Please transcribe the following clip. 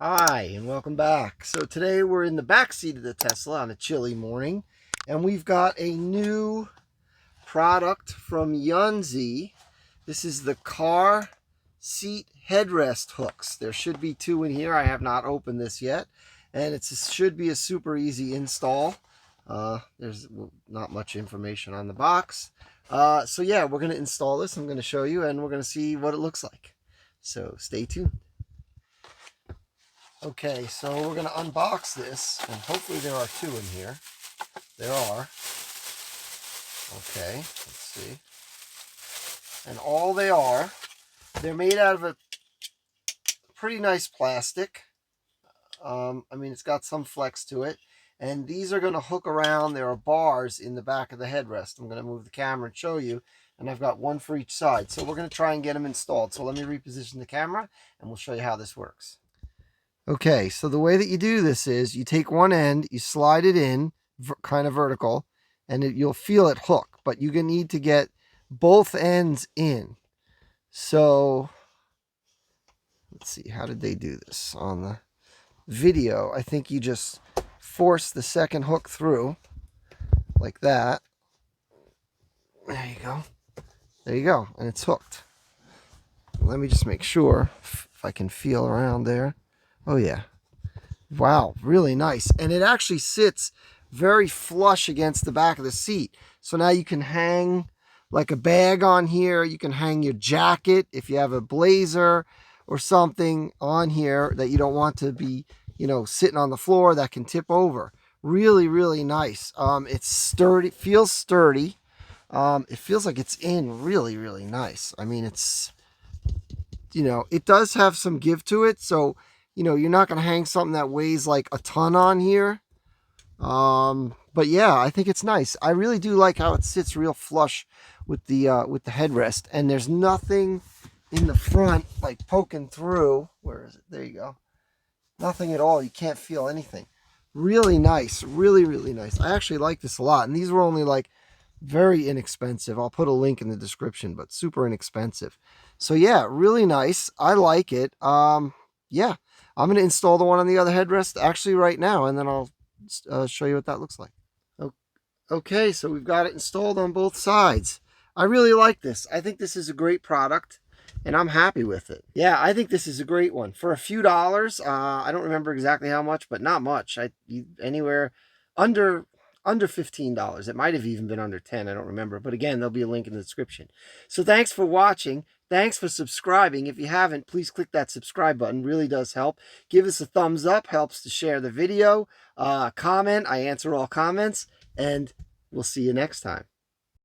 Hi, and welcome back. So today we're in the back seat of the Tesla on a chilly morning, and we've got a new product from Yonzee. This is the car seat headrest hooks. There should be two in here. I have not opened this yet, and it should be a super easy install. There's not much information on the box. So yeah, we're going to install this. I'm going to show you, and we're going to see what it looks like. So stay tuned. Okay, so we're going to unbox this, and hopefully there are two in here. There are. Okay, let's see. And all they are, they're made out of a pretty nice plastic. I mean, it's got some flex to it. And these are going to hook around. There are bars in the back of the headrest. I'm going to move the camera and show you. And I've got one for each side. So we're going to try and get them installed. So let me reposition the camera, and we'll show you how this works. Okay, so the way that you do this is you take one end, you slide it in, kind of vertical, and you'll feel it hook, but you're going to need to get both ends in. So, let's see, how did they do this? On the video, I think you just force the second hook through, like that. There you go. There you go, and it's hooked. Let me just make sure if I can feel around there. Oh yeah. Wow, really nice. And it actually sits very flush against the back of the seat. So now you can hang like a bag on here. You can hang your jacket if you have a blazer or something on here that you don't want to be, sitting on the floor that can tip over. Really, really nice. It's sturdy, feels sturdy. It feels like it's in really, really nice. I mean, it's, it does have some give to it. So, you're not going to hang something that weighs like a ton on here. But yeah, I think it's nice. I really do like how it sits real flush with the headrest. And there's nothing in the front like poking through. Where is it? There you go. Nothing at all. You can't feel anything. Really nice. Really, really nice. I actually like this a lot. And these were only like very inexpensive. I'll put a link in the description, but super inexpensive. So yeah, really nice. I like it. Yeah. I'm going to install the one on the other headrest actually right now, and then I'll show you what that looks like. Okay, so we've got it installed on both sides. I really like this. I think this is a great product, and I'm happy with it. Yeah, I think this is a great one. For a few dollars, I don't remember exactly how much, but not much. Anywhere under $15. It might have even been under 10. I don't remember. But again, there'll be a link in the description. So thanks for watching. Thanks for subscribing. If you haven't, please click that subscribe button. Really does help. Give us a thumbs up. Helps to share the video. Comment. I answer all comments. And we'll see you next time.